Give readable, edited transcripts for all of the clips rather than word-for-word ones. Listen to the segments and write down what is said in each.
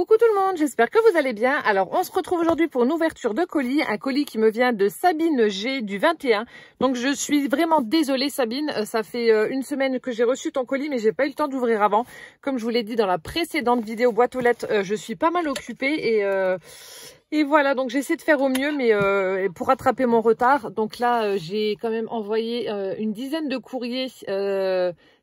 Coucou tout le monde, j'espère que vous allez bien. Alors on se retrouve aujourd'hui pour une ouverture de colis, un colis qui me vient de Sabine G du 21. Donc je suis vraiment désolée Sabine, ça fait une semaine que j'ai reçu ton colis mais j'ai pas eu le temps d'ouvrir avant. Comme je vous l'ai dit dans la précédente vidéo boîte aux lettres, je suis pas mal occupée et voilà, donc j'essaie de faire au mieux mais pour rattraper mon retard. Donc là j'ai quand même envoyé une dizaine de courriers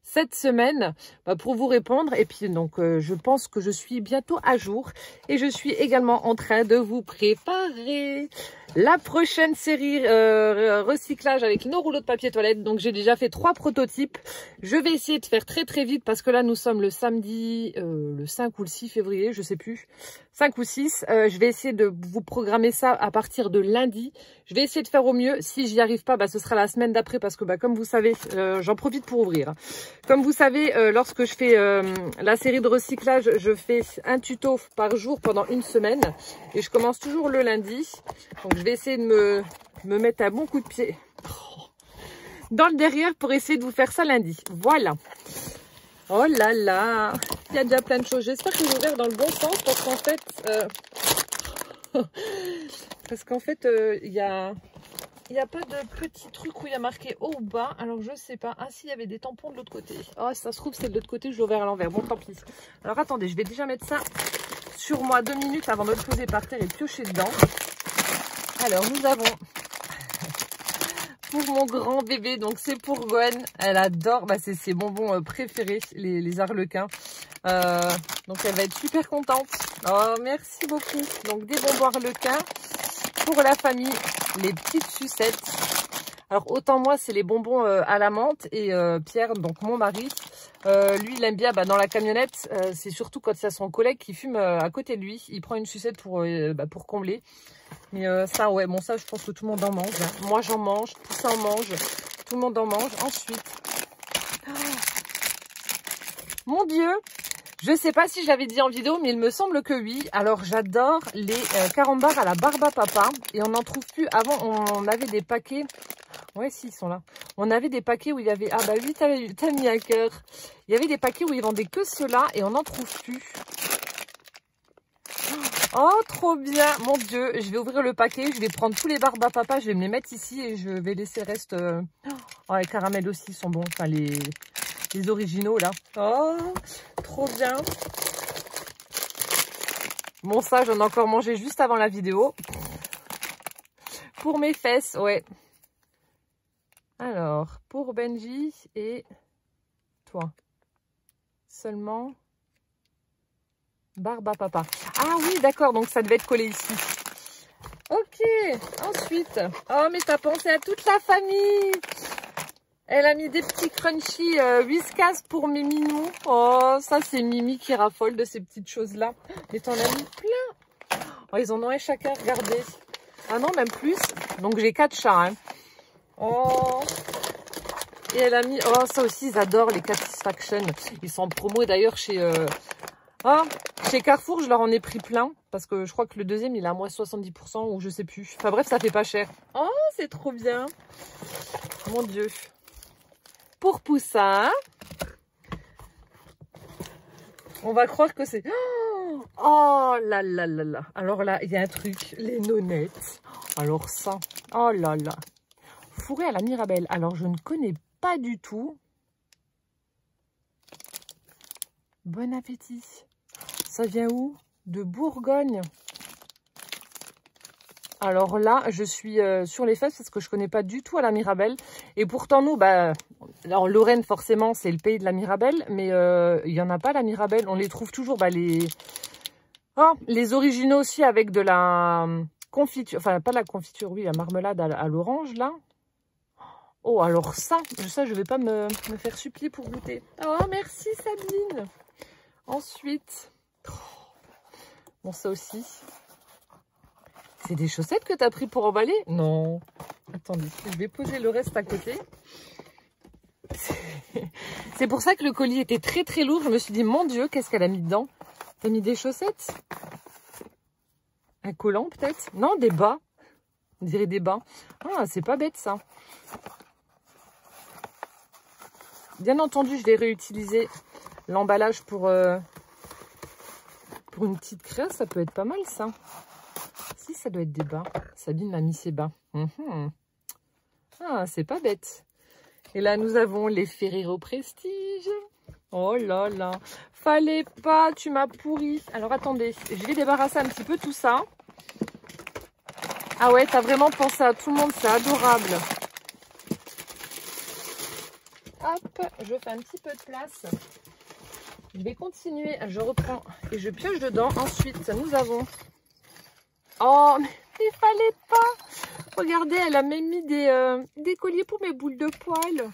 cette semaine pour vous répondre et puis donc je pense que je suis bientôt à jour et je suis également en train de vous préparer la prochaine série recyclage avec nos rouleaux de papier toilette. Donc j'ai déjà fait 3 prototypes, je vais essayer de faire très vite parce que là nous sommes le samedi le 5 ou le 6 février, je sais plus, 5 ou 6. Je vais essayer de vous programmer ça à partir de lundi. Je vais essayer de faire au mieux. Si j'y arrive pas, ce sera la semaine d'après parce que comme vous savez, j'en profite pour ouvrir. Comme vous savez, lorsque je fais la série de recyclage, je fais un tuto par jour pendant une semaine. Et je commence toujours le lundi. Donc je vais essayer de me mettre un bon coup de pied dans le derrière pour essayer de vous faire ça lundi. Voilà. Oh là là, il y a déjà plein de choses. J'espère que j'ai ouvert dans le bon sens parce qu'en fait, il y a pas de petit truc où il y a marqué haut ou bas. Alors je sais pas. Ah si, il y avait des tampons de l'autre côté. Oh, ça se trouve c'est de l'autre côté, je l'ai ouvert à l'envers. Bon, tant pis. Alors attendez, je vais déjà mettre ça sur moi 2 minutes avant de le poser par terre et piocher dedans. Alors nous avons pour mon grand bébé, donc c'est pour Gwen. Elle adore, c'est ses bonbons préférés, les arlequins. Donc elle va être super contente. Oh, merci beaucoup. Donc des bonbons arlequins pour la famille, les petites sucettes. Alors autant moi c'est les bonbons à la menthe et Pierre, donc mon mari, lui il aime bien dans la camionnette, c'est surtout quand il y a son collègue qui fume à côté de lui, il prend une sucette pour combler. Mais ça ouais, bon ça je pense que tout le monde en mange, hein. Moi j'en mange, tout ça en mange, tout le monde en mange. Ensuite, mon Dieu, je sais pas si je l'avais dit en vidéo, mais il me semble que oui. Alors j'adore les carambars à la barbe à papa et on n'en trouve plus. Avant on avait des paquets. Ouais, si, ils sont là. On avait des paquets où il y avait... Ah bah oui, t'as mis un cœur. Il y avait des paquets où ils vendaient que cela et on n'en trouve plus. Oh, trop bien. Mon Dieu, je vais ouvrir le paquet. Je vais prendre tous les barbes à papa. Je vais me les mettre ici et je vais laisser le reste... Oh, les caramels aussi sont bons. Enfin, les originaux, là. Oh, trop bien. Bon, ça, j'en ai encore mangé juste avant la vidéo. Pour mes fesses, ouais. Alors, pour Benji et toi, seulement barbe à papa. Ah oui, d'accord, donc ça devait être collé ici. Ok, ensuite, oh mais t'as pensé à toute la famille. Elle a mis des petits crunchy Whiskas pour mes minous. Oh, ça c'est Mimi qui raffole de ces petites choses-là. Mais t'en as mis plein. Oh, ils en ont un chacun, regardez. Ah non, même plus. Donc j'ai 4 chats, hein. Oh, et elle a mis, oh ça aussi ils adorent les Satisfaction, ils sont en promo d'ailleurs chez Carrefour, je leur en ai pris plein parce que je crois que le deuxième il a à moins 70% ou je sais plus, enfin bref ça fait pas cher. Oh c'est trop bien, mon Dieu. Pour Poussin, on va croire que c'est, oh là là là là, alors là il y a un truc, les nonnettes, alors ça, oh là là. Fourré à la Mirabelle. Alors, je ne connais pas du tout. Bon appétit. Ça vient où? De Bourgogne. Alors là, je suis sur les fesses parce que je ne connais pas du tout à la Mirabelle. Et pourtant, nous, alors Lorraine, forcément, c'est le pays de la Mirabelle. Mais il n'y en a pas, la Mirabelle. On les trouve toujours, les originaux aussi avec de la confiture. Enfin, pas de la confiture, oui, la marmelade à l'orange, là. Oh, alors ça, je vais pas me faire supplier pour goûter. Oh, merci Sabine. Ensuite, bon, ça aussi. C'est des chaussettes que tu as pris pour emballer? Non. Attendez, je vais poser le reste à côté. C'est pour ça que le colis était très lourd. Je me suis dit, mon Dieu, qu'est-ce qu'elle a mis dedans? T'as mis des chaussettes? Un collant peut-être? Non, des bas. On dirait des bas. Ah, c'est pas bête ça. Bien entendu, je vais réutiliser l'emballage pour pour une petite créa, ça peut être pas mal, ça. Si, ça doit être des bas. Sabine m'a mis ses bas. Ah, c'est pas bête. Et là, nous avons les Ferrero Prestige. Oh là là. Fallait pas, tu m'as pourri. Alors, attendez, je vais débarrasser un petit peu tout ça. Ah ouais, t'as vraiment pensé à tout le monde, c'est adorable. Hop, je fais un petit peu de place. Je vais continuer, je reprends et je pioche dedans. Ensuite, nous avons... Oh, mais il fallait pas. Regardez, elle a même mis des colliers pour mes boules de poils.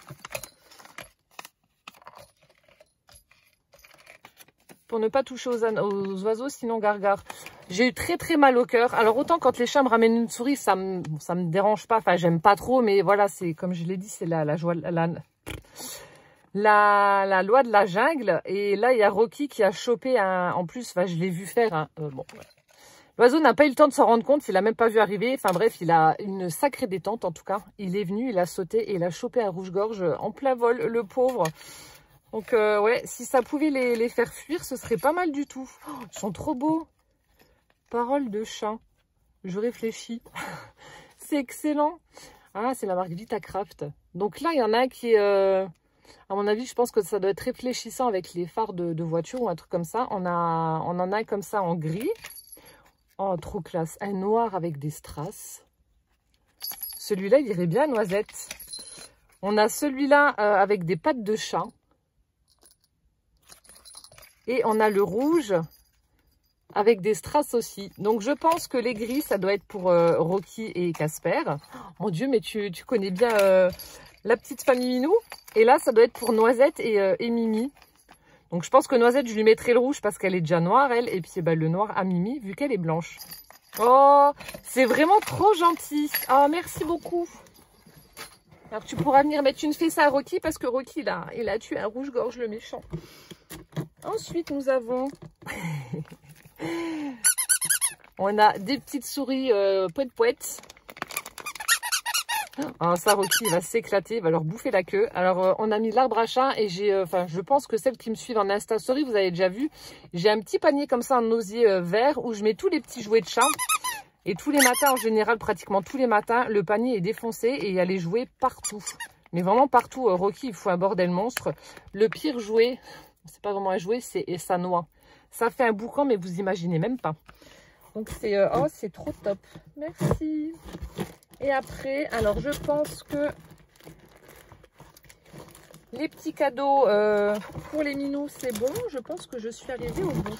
Pour ne pas toucher aux oiseaux, sinon gargare. J'ai eu très très mal au cœur. Alors autant quand les chats me ramènent une souris, ça me dérange pas. Enfin, j'aime pas trop, mais voilà, c'est comme je l'ai dit, c'est la loi de la jungle. Et là, il y a Rocky qui a chopé en plus, enfin, je l'ai vu faire. Hein. Bon, ouais. L'oiseau n'a pas eu le temps de s'en rendre compte, il a même pas vu arriver. Enfin bref, il a une sacrée détente en tout cas. Il est venu, il a sauté et il a chopé un rouge-gorge en plein vol, le pauvre. Donc ouais, si ça pouvait les faire fuir, ce serait pas mal du tout. Oh, ils sont trop beaux. Parole de chat. Je réfléchis. C'est excellent. Ah, c'est la marque Vitacraft. Donc là, il y en a un qui est... à mon avis, je pense que ça doit être réfléchissant avec les phares de voiture ou un truc comme ça. On en a un comme ça en gris. Oh, trop classe. Un noir avec des strass. Celui-là, il irait bien noisette. On a celui-là avec des pattes de chat. Et on a le rouge avec des strass aussi. Donc, je pense que les gris, ça doit être pour Rocky et Casper. Oh, mon Dieu, mais tu connais bien la petite famille Minou. Et là, ça doit être pour Noisette et Mimi. Donc, je pense que Noisette, je lui mettrai le rouge parce qu'elle est déjà noire, elle. Et puis, bah, le noir à Mimi, vu qu'elle est blanche. Oh, c'est vraiment trop gentil. Oh, merci beaucoup. Alors, tu pourras venir mettre une fesse à Rocky parce que Rocky, là, il a tué un rouge-gorge, le méchant. Ensuite, nous avons... on a des petites souris poète-poète. Oh, ça, Rocky, il va s'éclater, il va leur bouffer la queue. Alors, on a mis l'arbre à chat et j'ai... Enfin, je pense que celles qui me suivent en Insta Story, vous avez déjà vu. J'ai un petit panier comme ça en osier vert où je mets tous les petits jouets de chat. Et tous les matins, en général, pratiquement tous les matins, le panier est défoncé et il y a les jouets partout. Mais vraiment partout. Rocky, il faut un bordel monstre. Le pire jouet... c'est pas vraiment un jouet, c'est sa noix. Ça fait un boucan, mais vous imaginez même pas. Donc c'est oh, c'est trop top. Merci. Et après, alors je pense que les petits cadeaux pour les minous, c'est bon. Je pense que je suis arrivée au bout.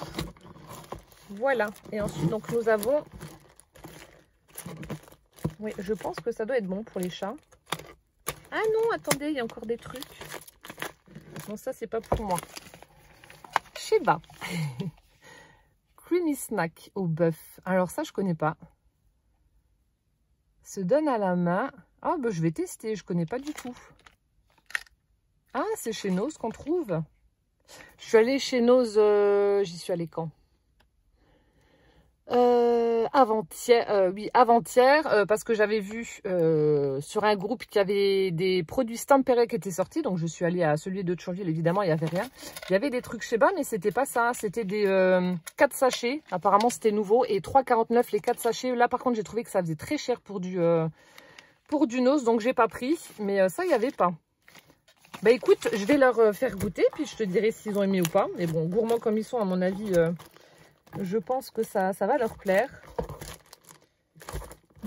Voilà. Et ensuite, donc nous avons... oui, je pense que ça doit être bon pour les chats. Ah non, attendez, il y a encore des trucs. Non, ça, c'est pas pour moi. Sheba. Creamy snack au bœuf. Alors ça, je connais pas. Se donne à la main. Ah, bah, je vais tester. Je connais pas du tout. Ah, c'est chez Nose qu'on trouve. Je suis allée chez Nose. J'y suis allée quand? Avant-hier, oui, avant-hier, parce que j'avais vu sur un groupe qu'il y avait des produits Stamperet qui étaient sortis, donc je suis allée à celui de Thionville, évidemment, il n'y avait rien. Il y avait des trucs Sheba, mais c'était pas ça, c'était des 4 sachets, apparemment c'était nouveau, et 3,49 les 4 sachets. Là, par contre, j'ai trouvé que ça faisait très cher pour du Nose, donc j'ai pas pris, mais ça, il n'y avait pas. Bah écoute, je vais leur faire goûter, puis je te dirai s'ils ont aimé ou pas. Mais bon, gourmands comme ils sont, à mon avis... je pense que ça va leur plaire.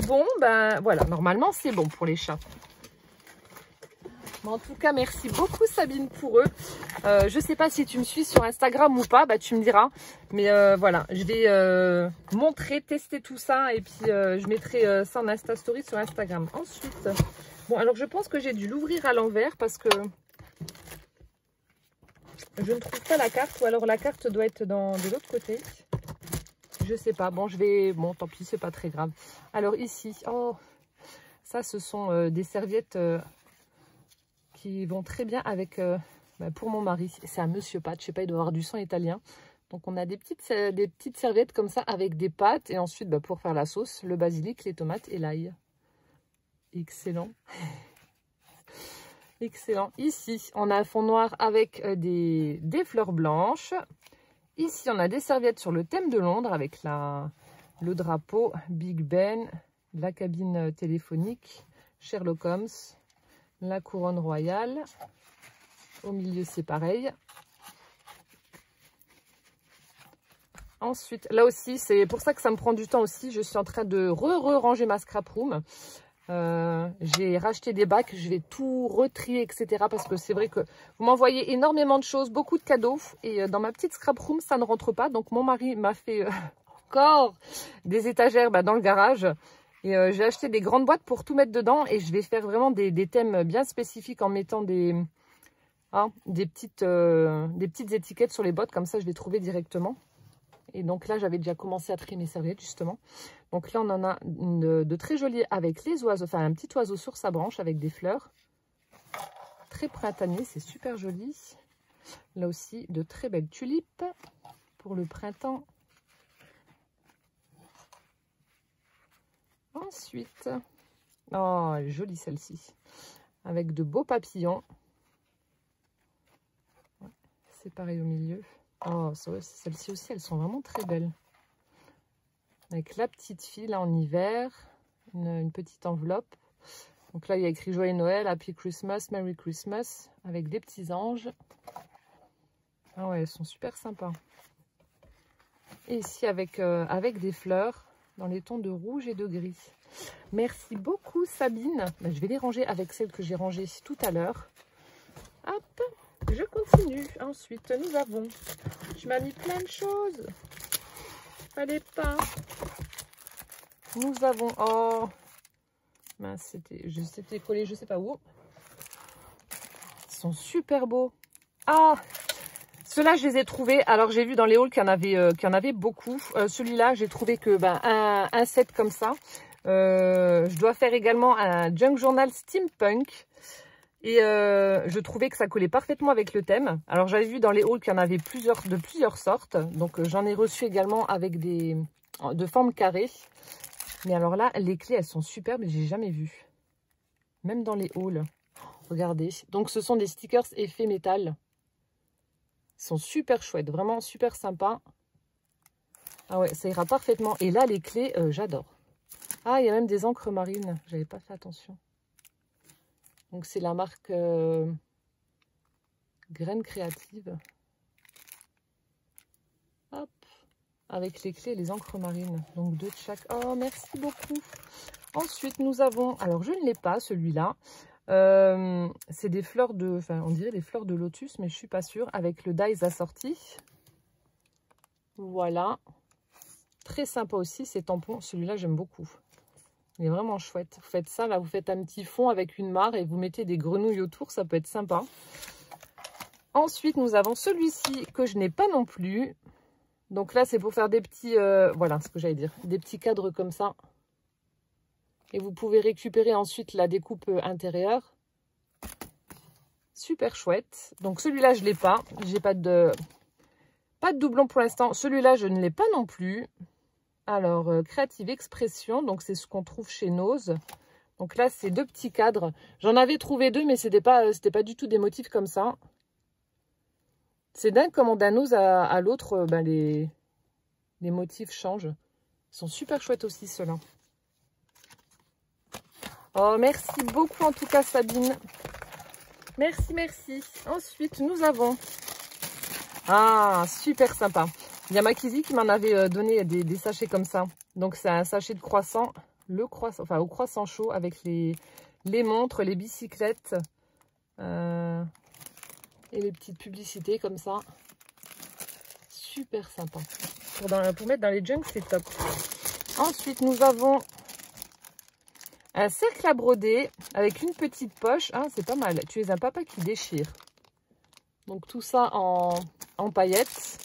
Bon, ben voilà, normalement c'est bon pour les chats. Mais en tout cas, merci beaucoup Sabine pour eux. Je sais pas si tu me suis sur Instagram ou pas, bah tu me diras. Mais voilà, je vais montrer, tester tout ça et puis je mettrai ça en Insta Story sur Instagram. Ensuite, bon alors je pense que j'ai dû l'ouvrir à l'envers parce que je ne trouve pas la carte ou alors la carte doit être de l'autre côté. Je sais pas. Bon, je vais... bon, tant pis, c'est pas très grave. Alors ici, oh, ça, ce sont des serviettes qui vont très bien avec... bah, pour mon mari. C'est un monsieur pâte. Je sais pas, il doit avoir du sang italien. Donc, on a des petites serviettes comme ça avec des pâtes. Et ensuite, bah, pour faire la sauce, le basilic, les tomates et l'ail. Excellent. Excellent. Ici, on a un fond noir avec des fleurs blanches. Ici, on a des serviettes sur le thème de Londres avec le drapeau, Big Ben, la cabine téléphonique, Sherlock Holmes, la couronne royale. Au milieu, c'est pareil. Ensuite, là aussi, c'est pour ça que ça me prend du temps aussi. Je suis en train de ranger ma scrap room. J'ai racheté des bacs, je vais tout retrier, etc. Parce que c'est vrai que vous m'envoyez énormément de choses, beaucoup de cadeaux. Et dans ma petite scrap room, ça ne rentre pas. Donc mon mari m'a fait encore des étagères dans le garage. Et j'ai acheté des grandes boîtes pour tout mettre dedans. Et je vais faire vraiment des thèmes bien spécifiques en mettant des petites étiquettes sur les bottes. Comme ça, je les trouvais directement. Et donc là, j'avais déjà commencé à trier mes serviettes, justement. Donc là, on en a de très jolies avec les oiseaux. Enfin, un petit oiseau sur sa branche avec des fleurs. Très printanier, c'est super joli. Là aussi, de très belles tulipes pour le printemps. Ensuite, oh, elle est jolie celle-ci. Avec de beaux papillons. C'est pareil au milieu. Oh, celles-ci aussi, elles sont vraiment très belles. Avec la petite fille, là, en hiver. Une petite enveloppe. Donc là, il y a écrit Joyeux Noël, Happy Christmas, Merry Christmas. Avec des petits anges. Ah ouais, elles sont super sympas. Et ici, avec des fleurs dans les tons de rouge et de gris. Merci beaucoup, Sabine. Je vais les ranger avec celles que j'ai rangées tout à l'heure. Hop, je continue. Ensuite, nous avons... Je m'ai mis plein de choses. Fallait pas. Nous avons... Oh, mince, c'était collé, je sais pas où. Ils sont super beaux. Ah, ceux-là, je les ai trouvés. Alors, j'ai vu dans les hauls qu'il y en avait beaucoup. Celui-là, j'ai trouvé que un set comme ça. Je dois faire également un Junk Journal Steampunk. Et je trouvais que ça collait parfaitement avec le thème. Alors, j'avais vu dans les hauls qu'il y en avait de plusieurs sortes. Donc, j'en ai reçu également avec de forme carrée. Mais alors là, les clés, elles sont superbes. J'ai jamais vu. Même dans les hauls. Regardez. Donc, ce sont des stickers effet métal. Ils sont super chouettes. Vraiment super sympas. Ah ouais, ça ira parfaitement. Et là, les clés, j'adore. Ah, il y a même des encres marines. J'avais pas fait attention. Donc, c'est la marque Graines Créatives. Hop. Avec les clés et les encres marines. Donc, deux de chaque. Oh, merci beaucoup. Ensuite, nous avons... Alors, je ne l'ai pas, celui-là. C'est des fleurs de... Enfin, on dirait des fleurs de lotus, mais je suis pas sûre. Avec le dies assorti. Voilà. Très sympa aussi, ces tampons. Celui-là, j'aime beaucoup. Il est vraiment chouette. Vous faites ça, là, vous faites un petit fond avec une mare et vous mettez des grenouilles autour. Ça peut être sympa. Ensuite, nous avons celui-ci que je n'ai pas non plus. Donc là, c'est pour faire des petits... voilà ce que j'allais dire. Des petits cadres comme ça. Et vous pouvez récupérer ensuite la découpe intérieure. Super chouette. Donc celui-là, je ne l'ai pas. J'ai pas de doublon pour l'instant. Celui-là, je ne l'ai pas non plus. Alors, Creative Expression, donc c'est ce qu'on trouve chez Nose. Donc là, c'est deux petits cadres. J'en avais trouvé deux, mais c'était pas du tout des motifs comme ça. C'est dingue comment d'un Nose à l'autre, les motifs changent. Ils sont super chouettes aussi, ceux-là. Oh, merci beaucoup en tout cas, Sabine. Merci, merci. Ensuite, nous avons... Ah, super sympa. Il y a Makizi qui m'en avait donné des sachets comme ça. Donc, c'est un sachet de croissant, au croissant chaud avec les montres, les bicyclettes et les petites publicités comme ça. Super sympa. Pour mettre dans les junks, c'est top. Ensuite, nous avons un cercle à broder avec une petite poche. Ah, c'est pas mal. Tu es un papa qui déchire. Donc, tout ça en paillettes.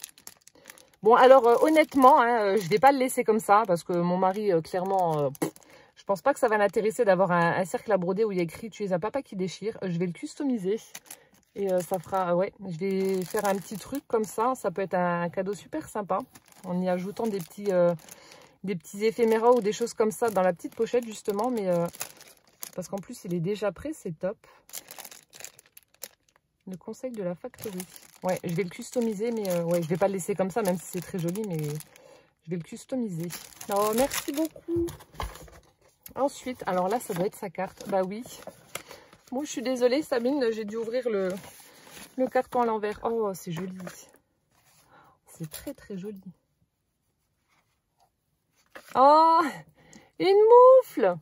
Bon, alors honnêtement, je ne vais pas le laisser comme ça parce que mon mari, clairement, je pense pas que ça va l'intéresser d'avoir un cercle à broder où il y a écrit « Tu es un papa qui déchire ». Je vais le customiser et ça fera, ouais, je vais faire un petit truc comme ça. Ça peut être un cadeau super sympa en y ajoutant des petits éphéméras ou des choses comme ça dans la petite pochette justement. Mais parce qu'en plus, il est déjà prêt, c'est top. Le conseil de la factory. Ouais, je vais le customiser, mais ouais, je vais pas le laisser comme ça, même si c'est très joli, mais je vais le customiser. Oh, merci beaucoup. Ensuite, alors là, ça doit être sa carte. Bah oui. Bon, je suis désolée, Sabine, j'ai dû ouvrir le carton à l'envers. Oh, c'est joli. C'est très, très joli. Oh, une moufle.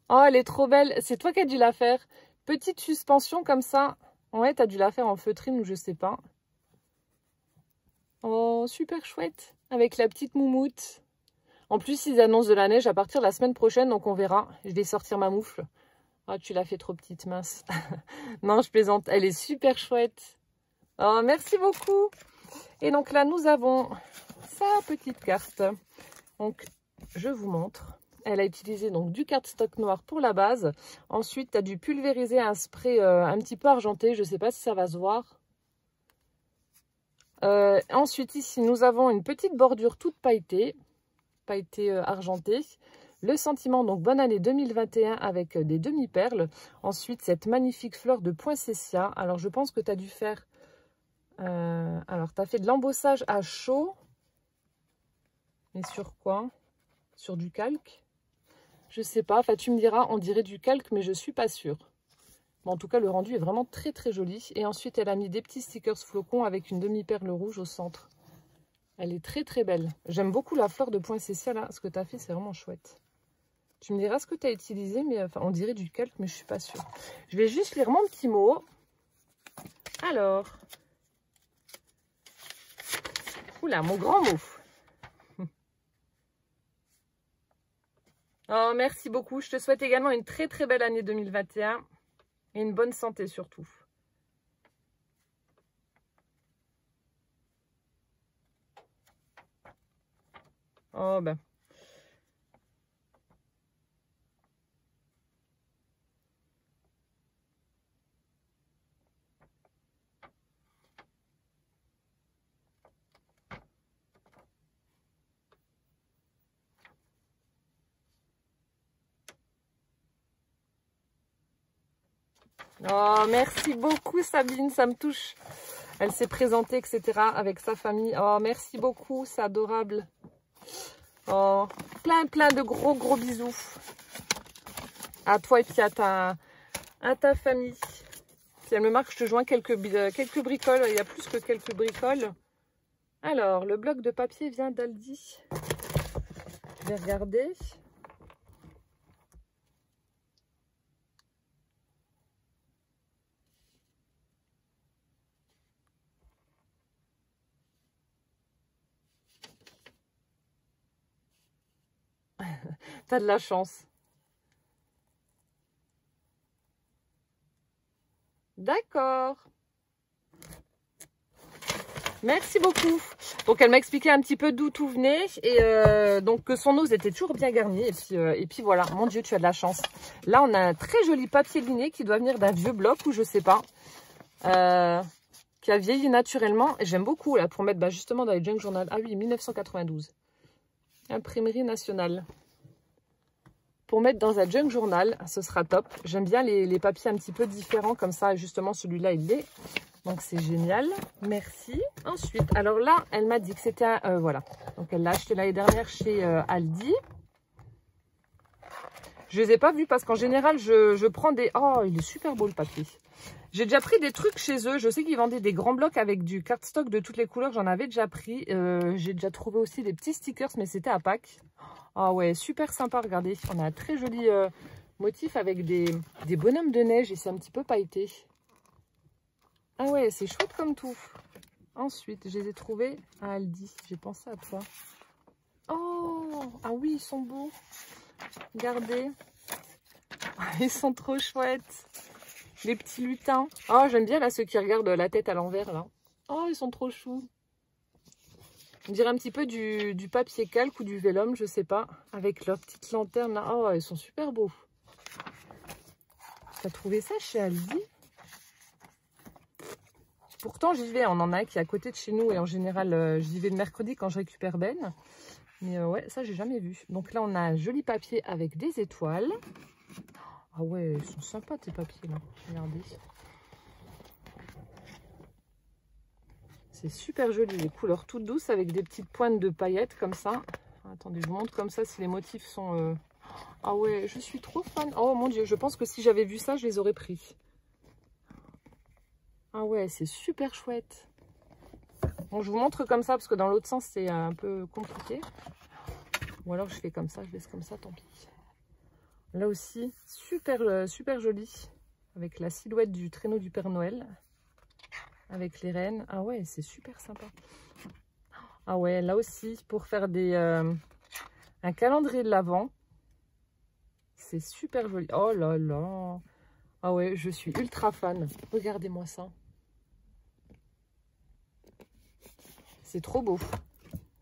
Oh, elle est trop belle. C'est toi qui as dû la faire. Petite suspension comme ça. Ouais, tu as dû la faire en feutrine ou je sais pas. Oh, super chouette. Avec la petite moumoute. En plus, ils annoncent de la neige à partir de la semaine prochaine, donc on verra. Je vais sortir ma moufle. Oh, tu l'as fait trop petite, mince. Non, je plaisante. Elle est super chouette. Oh, merci beaucoup. Et donc là, nous avons sa petite carte. Donc, je vous montre. Elle a utilisé donc du cardstock noir pour la base. Ensuite, tu as dû pulvériser un spray un petit peu argenté. Je ne sais pas si ça va se voir. Ensuite, ici, nous avons une petite bordure toute pailletée argentée. Le sentiment, donc bonne année 2021 avec des demi-perles. Ensuite, cette magnifique fleur de poinsettia. Alors, je pense que tu as dû faire... alors, tu as fait de l'embossage à chaud. Mais sur quoi? Sur du calque? Je sais pas, enfin tu me diras, on dirait du calque, mais je suis pas sûre. Bon, en tout cas, le rendu est vraiment très très joli. Et ensuite, elle a mis des petits stickers flocons avec une demi-perle rouge au centre. Elle est très très belle. J'aime beaucoup la fleur de poinsettia là. Ce que tu as fait, c'est vraiment chouette. Tu me diras ce que tu as utilisé, mais enfin, on dirait du calque, mais je suis pas sûre. Je vais juste lire mon petit mot. Alors. Oula, mon grand mot. Oh, merci beaucoup. Je te souhaite également une très très belle année 2021 et une bonne santé surtout. Oh ben. Oh, merci beaucoup Sabine, ça me touche. Elle s'est présentée, etc. avec sa famille. Oh, merci beaucoup, c'est adorable. Oh, plein de gros bisous. À toi et puis à ta famille. Puis elle me marque, je te joins quelques bricoles. Il y a plus que quelques bricoles. Alors, le bloc de papier vient d'Aldi. Je vais regarder. T'as de la chance. D'accord. Merci beaucoup. Donc elle m'a expliqué un petit peu d'où tout venait et donc que son os était toujours bien garni et puis voilà. Mon Dieu, tu as de la chance. Là on a un très joli papier liné qui doit venir d'un vieux bloc ou je sais pas, qui a vieilli naturellement. Et j'aime beaucoup là pour mettre justement dans les junk journal. Ah oui, 1992. Imprimerie nationale. Pour mettre dans un junk journal, ce sera top. J'aime bien les papiers un petit peu différents comme ça. Justement, celui-là, il l'est. Donc, c'est génial. Merci. Ensuite, alors là, elle m'a dit que c'était voilà. Donc, elle l'a acheté l'année dernière chez Aldi. Je les ai pas vus parce qu'en général, je prends des... Oh, il est super beau le papier. J'ai déjà pris des trucs chez eux. Je sais qu'ils vendaient des grands blocs avec du cardstock de toutes les couleurs. J'en avais déjà pris. J'ai déjà trouvé aussi des petits stickers, mais c'était à Pâques. Ah ouais, super sympa, regardez. On a un très joli motif avec des bonhommes de neige et c'est un petit peu pailleté. Ah ouais, c'est chouette comme tout. Ensuite, je les ai trouvés à Aldi. J'ai pensé à toi. Oh, ah oui, ils sont beaux. Regardez. Ils sont trop chouettes. Les petits lutins. Oh, j'aime bien là ceux qui regardent la tête à l'envers là. Oh, ils sont trop choux. On dirait un petit peu du papier calque ou du vélum, je sais pas. Avec leur petite lanterne là. Oh, ils sont super beaux. T'as trouvé ça chez Aldi? Pourtant, j'y vais. On en a un qui est à côté de chez nous. Et en général, j'y vais le mercredi quand je récupère Ben. Mais ouais, ça, j'ai jamais vu. Donc là, on a un joli papier avec des étoiles. Ah ouais, ils sont sympas tes papiers là. Regardez. C'est super joli, les couleurs toutes douces avec des petites pointes de paillettes comme ça. Attendez, je vous montre comme ça si les motifs sont... Ah ouais, je suis trop fan. Oh mon Dieu, je pense que si j'avais vu ça, je les aurais pris. Ah ouais, c'est super chouette. Bon, je vous montre comme ça parce que dans l'autre sens, c'est un peu compliqué. Ou alors je fais comme ça, je laisse comme ça, tant pis. Là aussi, super, super joli. Avec la silhouette du traîneau du Père Noël. Avec les rennes. Ah ouais, c'est super sympa. Ah ouais, là aussi, pour faire un calendrier de l'Avent. C'est super joli. Oh là là. Ah ouais, je suis ultra fan. Regardez-moi ça. C'est trop beau.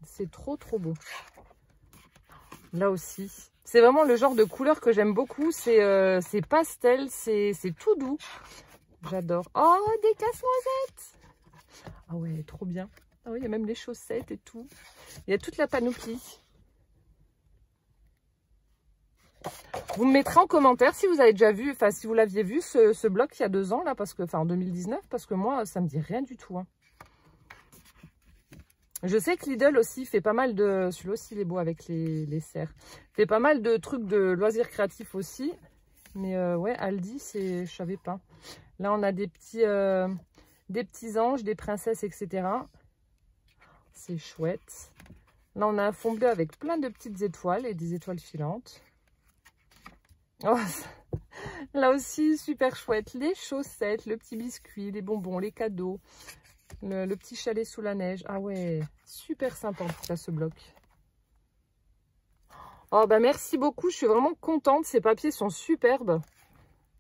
C'est trop beau. Là aussi. C'est vraiment le genre de couleur que j'aime beaucoup. C'est pastel, c'est tout doux. J'adore. Oh, des casse-noisettes. Ah ouais, trop bien. Ah oui, il y a même les chaussettes et tout. Il y a toute la panoplie. Vous me mettrez en commentaire si vous avez déjà vu, enfin si vous l'aviez vu ce bloc il y a 2 ans là, parce que, enfin en 2019, parce que moi ça me dit rien du tout. Hein. Je sais que Lidl aussi fait pas mal de, celui-là aussi il est beau avec les cerfs, fait pas mal de trucs de loisirs créatifs aussi, mais ouais Aldi je savais pas. Là on a des petits anges, des princesses, etc. C'est chouette. Là on a un fond bleu avec plein de petites étoiles et des étoiles filantes. Oh, là aussi, super chouette. Les chaussettes, le petit biscuit, les bonbons, les cadeaux, le petit chalet sous la neige. Ah ouais, super sympa en tout cas ce bloc. Oh bah merci beaucoup, je suis vraiment contente. Ces papiers sont superbes.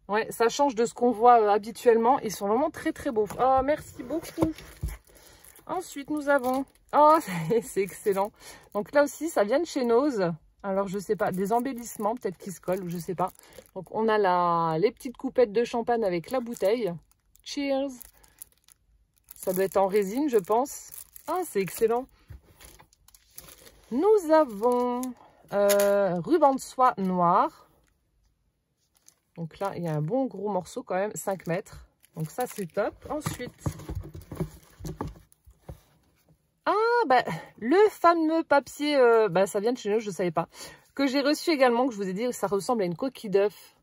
Ouais, ça change de ce qu'on voit habituellement. Ils sont vraiment très beaux. Oh, merci beaucoup. Ensuite, nous avons... Oh, c'est excellent. Donc là aussi, ça vient de chez Nose. Alors, je sais pas, des embellissements peut-être qui se collent, ou je sais pas. Donc, on a les petites coupettes de champagne avec la bouteille. Cheers! Ça doit être en résine, je pense. Ah, c'est excellent. Nous avons ruban de soie noir. Donc là, il y a un bon gros morceau quand même, 5 mètres. Donc ça, c'est top. Ensuite... Ah, bah, le fameux papier, ça vient de chez nous, je ne savais pas. Que j'ai reçu également, que je vous ai dit que ça ressemble à une coquille d'œuf.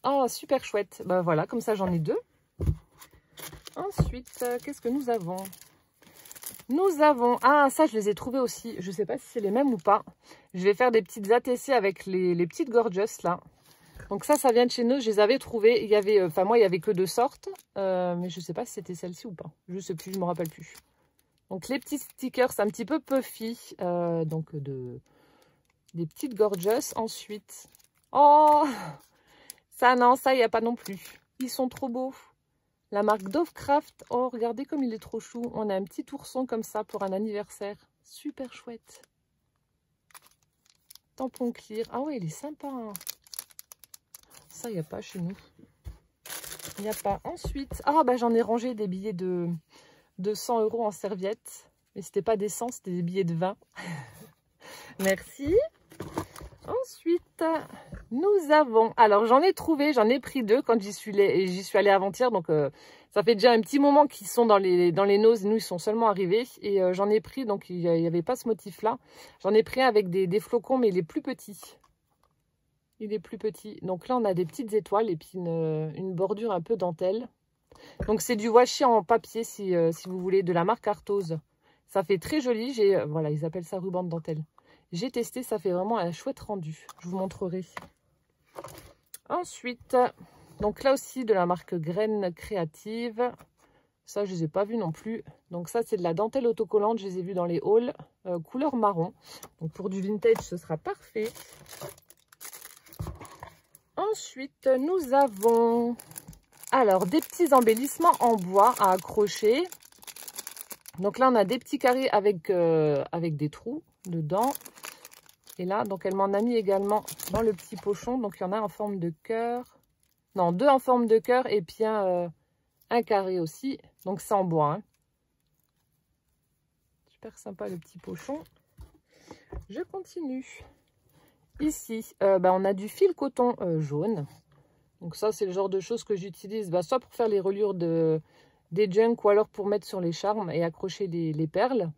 Oh, super chouette. Bah voilà, comme ça, j'en ai 2. Ensuite, qu'est-ce que nous avons? Nous avons... Ah, ça, je les ai trouvés aussi. Je ne sais pas si c'est les mêmes ou pas. Je vais faire des petites ATC avec les petites Gorgeous, là. Donc ça vient de chez nous. Je les avais trouvés. Il y avait... Enfin, moi, il n'y avait que 2 sortes. Mais je ne sais pas si c'était celle-ci ou pas. Je ne sais plus, je ne me rappelle plus. Donc les petits stickers, c'est un petit peu puffy, donc des petites Gorgeous. Ensuite, oh, ça non, ça il n'y a pas non plus. Ils sont trop beaux. La marque Dovecraft, oh regardez comme il est trop chou. On a un petit ourson comme ça pour un anniversaire, super chouette. Tampon clear, ah ouais il est sympa. Hein. Ça il n'y a pas chez nous. Il n'y a pas. Ensuite, ah bah j'en ai rangé des billets de 100 € en serviette. Mais c'était pas des 100, c'était des billets de 20. Merci. Ensuite, nous avons... Alors, j'en ai trouvé, j'en ai pris 2 quand j'y suis allée avant-hier. Donc, ça fait déjà un petit moment qu'ils sont dans les noses. Nous, ils sont seulement arrivés. Et j'en ai pris, donc il n'y avait pas ce motif-là. J'en ai pris un avec des flocons, mais il est plus petit. Il est plus petit. Donc là, on a des petites étoiles et puis une bordure un peu dentelle. Donc c'est du washi en papier si vous voulez, de la marque Arthose. Ça fait très joli. Voilà, ils appellent ça ruban de dentelle. J'ai testé, ça fait vraiment un chouette rendu. Je vous montrerai. Ensuite, donc là aussi de la marque Graines Créative. Ça, je ne les ai pas vus non plus. Donc ça, c'est de la dentelle autocollante. Je les ai vus dans les hauls, couleur marron. Donc pour du vintage, ce sera parfait. Ensuite, nous avons... Alors, des petits embellissements en bois à accrocher. Donc là, on a des petits carrés avec des trous dedans. Et là, donc elle m'en a mis également dans le petit pochon. Donc, il y en a en forme de cœur. Non, 2 en forme de cœur et puis un carré aussi. Donc, c'est en bois. Hein. Super sympa le petit pochon. Je continue. Ici, on a du fil coton jaune. Donc ça, c'est le genre de choses que j'utilise soit pour faire les reliures des junk ou alors pour mettre sur les charmes et accrocher les perles.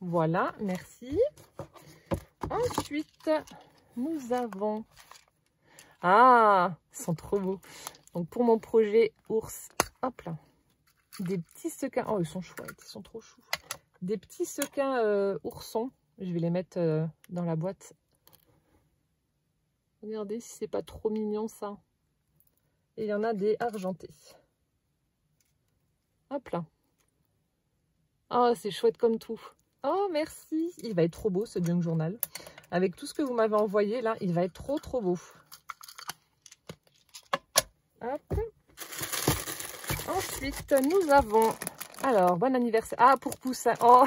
Voilà, merci. Ensuite, nous avons... Ah, ils sont trop beaux. Donc pour mon projet ours, hop là, des petits sequins. Oh, ils sont chouettes, ils sont trop choux. Des petits sequins oursons. Je vais les mettre dans la boîte. Regardez si c'est pas trop mignon ça. Et il y en a des argentés. Hop là. Oh, c'est chouette comme tout. Oh, merci. Il va être trop beau ce junk journal. Avec tout ce que vous m'avez envoyé là, il va être trop beau. Hop. Ensuite, nous avons... Alors, bon anniversaire. Ah, pour Poussin. Oh,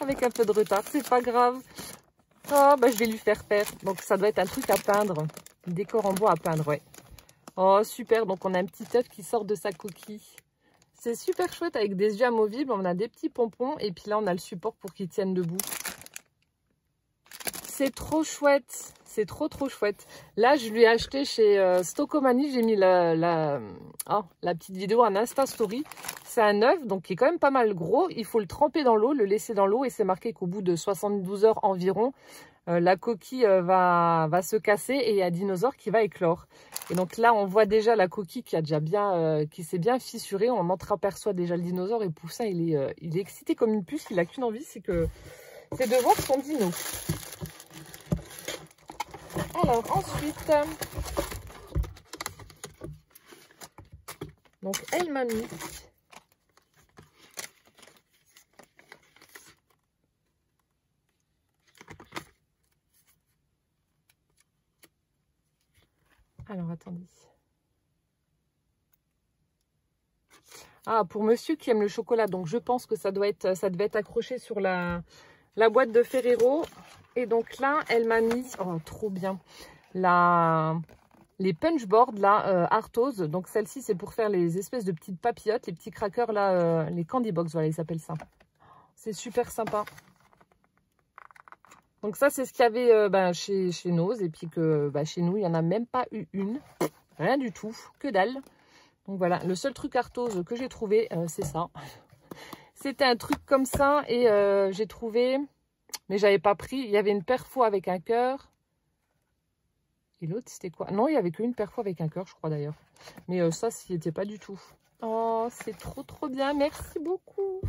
avec un peu de retard, c'est pas grave. Oh, bah, je vais lui faire faire. Donc, ça doit être un truc à peindre. Un décor en bois à peindre, ouais. Oh, super. Donc, on a un petit œuf qui sort de sa coquille. C'est super chouette avec des yeux amovibles. On a des petits pompons. Et puis là, on a le support pour qu'ils tiennent debout. C'est trop chouette. C'est trop chouette. Là, je lui ai acheté chez Stocomanie. J'ai mis la petite vidéo en Insta Story. C'est un œuf, donc qui est quand même pas mal gros. Il faut le tremper dans l'eau, le laisser dans l'eau. Et c'est marqué qu'au bout de 72 heures environ, la coquille va se casser et il y a un dinosaure qui va éclore. Et donc là, on voit déjà la coquille qui a déjà bien, qui s'est bien fissurée. On entreaperçoit déjà le dinosaure et Poussin, il est excité comme une puce. Il n'a qu'une envie, c'est de voir son dino. Alors ensuite, donc elle m'a mis alors attendez. Ah, pour monsieur qui aime le chocolat, donc je pense que ça devait être accroché sur la boîte de Ferrero. Et donc là, elle m'a mis, oh trop bien, les punch boards là, Arthos. Donc celle-ci, c'est pour faire les espèces de petites papillotes, les petits crackers là, les candy box, voilà, ils s'appellent ça. C'est super sympa. Donc ça, c'est ce qu'il y avait chez Nose. Et puis que chez nous, il n'y en a même pas eu une. Rien du tout, que dalle. Donc voilà, le seul truc Arthos que j'ai trouvé, c'est ça. C'était un truc comme ça et j'ai trouvé... Mais j'avais pas pris. Il y avait une perfo avec un cœur. Et l'autre, c'était quoi? Non, il n'y avait qu'une perfo avec un cœur, je crois d'ailleurs. Mais ça, s'y était pas du tout. Oh, c'est trop bien. Merci beaucoup.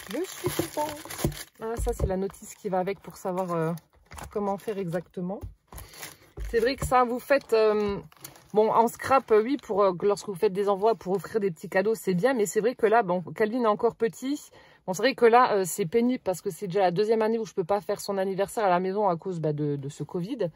Je suis contente. Ah, ça, c'est la notice qui va avec pour savoir comment faire exactement. C'est vrai que ça, vous faites... bon, en scrap, oui, lorsque vous faites des envois pour offrir des petits cadeaux, c'est bien. Mais c'est vrai que là, bon, Calvin est encore petit. Bon, c'est vrai que là, c'est pénible parce que c'est déjà la deuxième année où je peux pas faire son anniversaire à la maison à cause de ce Covid.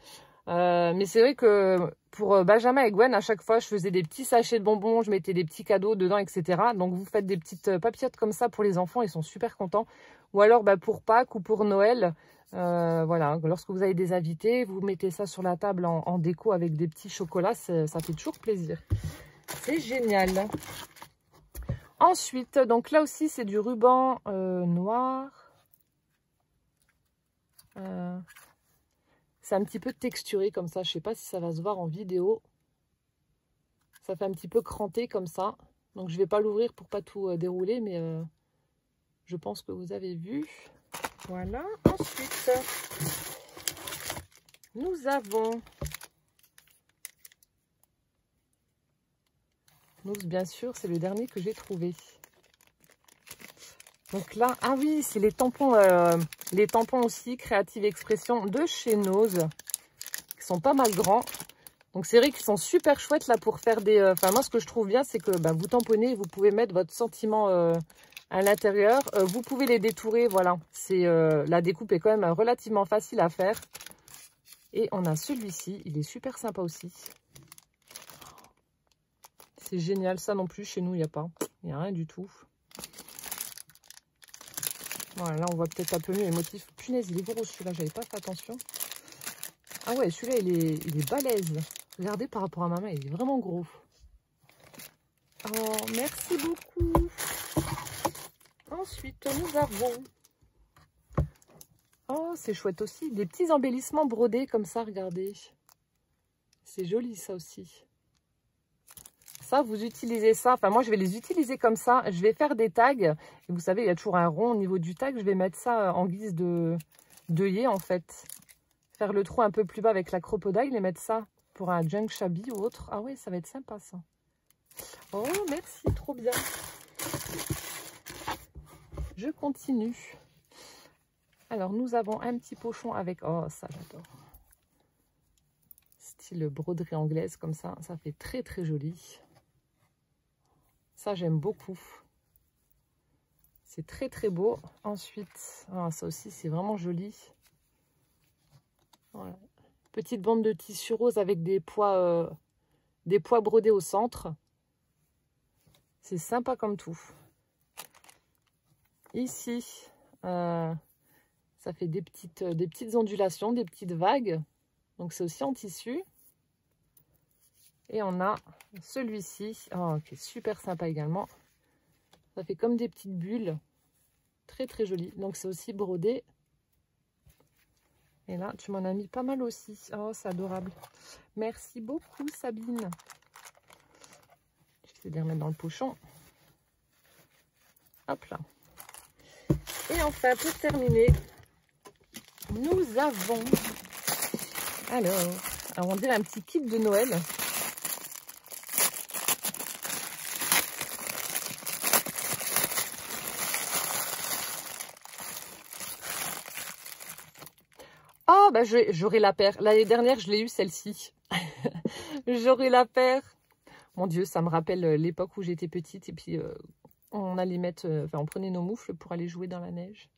Mais c'est vrai que pour Benjamin et Gwen, à chaque fois, je faisais des petits sachets de bonbons, je mettais des petits cadeaux dedans, etc. Donc, vous faites des petites papillotes comme ça pour les enfants, ils sont super contents. Ou alors, pour Pâques ou pour Noël, voilà, lorsque vous avez des invités, vous mettez ça sur la table en déco avec des petits chocolats, ça fait toujours plaisir. C'est génial. Ensuite, donc là aussi, c'est du ruban noir. C'est un petit peu texturé comme ça. Je ne sais pas si ça va se voir en vidéo. Ça fait un petit peu cranté comme ça. Donc, je ne vais pas l'ouvrir pour pas tout dérouler, mais je pense que vous avez vu. Voilà. Ensuite, nous avons... Nose, bien sûr, c'est le dernier que j'ai trouvé. Donc là, ah oui, c'est les tampons aussi, Creative Expression de chez Nose, qui sont pas mal grands. Donc c'est vrai qu'ils sont super chouettes là pour faire des... Enfin moi, ce que je trouve bien, c'est que vous tamponnez, vous pouvez mettre votre sentiment à l'intérieur. Vous pouvez les détourer, voilà. La découpe est quand même relativement facile à faire. Et on a celui-ci, il est super sympa aussi. C'est génial, ça non plus, chez nous, il n'y a pas. Il n'y a rien du tout. Voilà, là, on voit peut-être un peu mieux les motifs. Punaise, il est gros celui-là, j'avais pas fait attention. Ah ouais, celui-là, il est balèze. Regardez par rapport à ma main, il est vraiment gros. Oh, merci beaucoup. Ensuite, nous avons... Oh, c'est chouette aussi. Des petits embellissements brodés comme ça, regardez. C'est joli, ça aussi. ça, vous utilisez ça. Enfin, moi, je vais les utiliser comme ça. Je vais faire des tags. Et vous savez, il y a toujours un rond au niveau du tag. Je vais mettre ça en guise d'œillet, en fait. Faire le trou un peu plus bas avec la crocodile et mettre ça pour un junk shabby ou autre. Ah oui, ça va être sympa, ça. Oh, merci, trop bien. Je continue. Alors, nous avons un petit pochon avec... Oh, ça, j'adore. Style broderie anglaise, comme ça. Ça fait très, très joli. Ça, j'aime beaucoup. C'est très, très beau. Ensuite, oh, ça aussi, c'est vraiment joli. Voilà. Petite bande de tissu rose avec des pois brodés au centre. C'est sympa comme tout. Ici, ça fait des petites ondulations, des petites vagues. Donc, c'est aussi en tissu. Et on a celui-ci, oh, qui est super sympa également. Ça fait comme des petites bulles. Très, très joli. Donc, c'est aussi brodé. Et là, tu m'en as mis pas mal aussi. Oh, c'est adorable. Merci beaucoup, Sabine. Je vais les remettre dans le pochon. Hop là. Et enfin, pour terminer, nous avons... Alors, on dirait un petit kit de Noël. Oh, bah j'aurai la paire. L'année dernière, je l'ai eu celle-ci. J'aurai la paire. Mon Dieu, ça me rappelle l'époque où j'étais petite. Et puis, on allait mettre... on prenait nos moufles pour aller jouer dans la neige.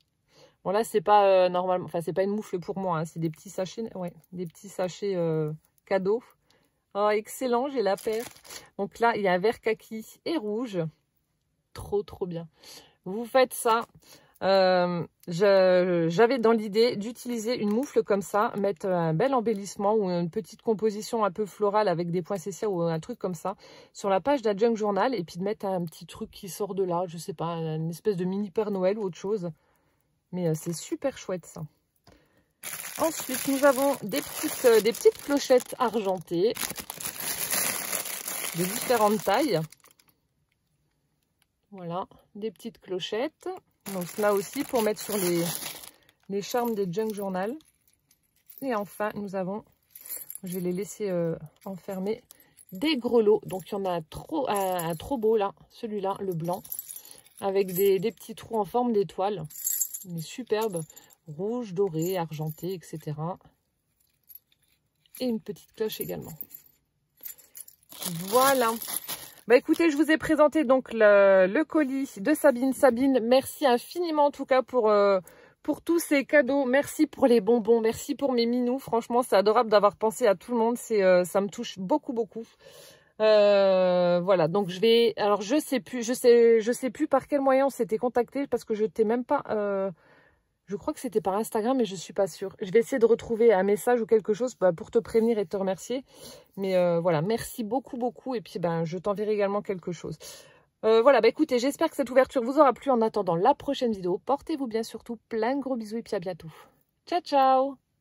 Bon, là, c'est pas normalement... Enfin, c'est pas une moufle pour moi. Hein, c'est des petits sachets... Ouais, des petits sachets cadeaux. Oh, excellent, j'ai la paire. Donc là, il y a un vert kaki et rouge. Trop, trop bien. Vous faites ça... j'avais dans l'idée d'utiliser une moufle comme ça, mettre un bel embellissement ou une petite composition un peu florale avec des poinsettias ou un truc comme ça sur la page d'un junk journal et puis de mettre un petit truc qui sort de là, je sais pas, une espèce de mini Père Noël ou autre chose. Mais c'est super chouette ça. Ensuite, nous avons des petites clochettes argentées de différentes tailles. Voilà, des petites clochettes. Donc là aussi pour mettre sur les charmes des junk journal. Et enfin nous avons, je vais les laisser enfermer, des grelots. Donc il y en a un trop beau là, celui-là, le blanc, avec des petits trous en forme d'étoile. Il est superbe, rouge, doré, argenté, etc. Et une petite cloche également. Voilà. Bah écoutez, je vous ai présenté donc le colis de Sabine. Sabine, merci infiniment en tout cas pour tous ces cadeaux. Merci pour les bonbons, merci pour mes minous. Franchement, c'est adorable d'avoir pensé à tout le monde. Ça me touche beaucoup, beaucoup. Voilà, donc je vais... Alors je sais plus par quel moyen on s'était contacté parce que je t'ai même pas... je crois que c'était par Instagram, mais je suis pas sûre. Je vais essayer de retrouver un message ou quelque chose pour te prévenir et te remercier. Mais voilà, merci beaucoup, beaucoup. Et puis, je t'enverrai également quelque chose. Voilà, écoutez, j'espère que cette ouverture vous aura plu. En attendant la prochaine vidéo, portez-vous bien surtout plein de gros bisous et puis à bientôt. Ciao, ciao!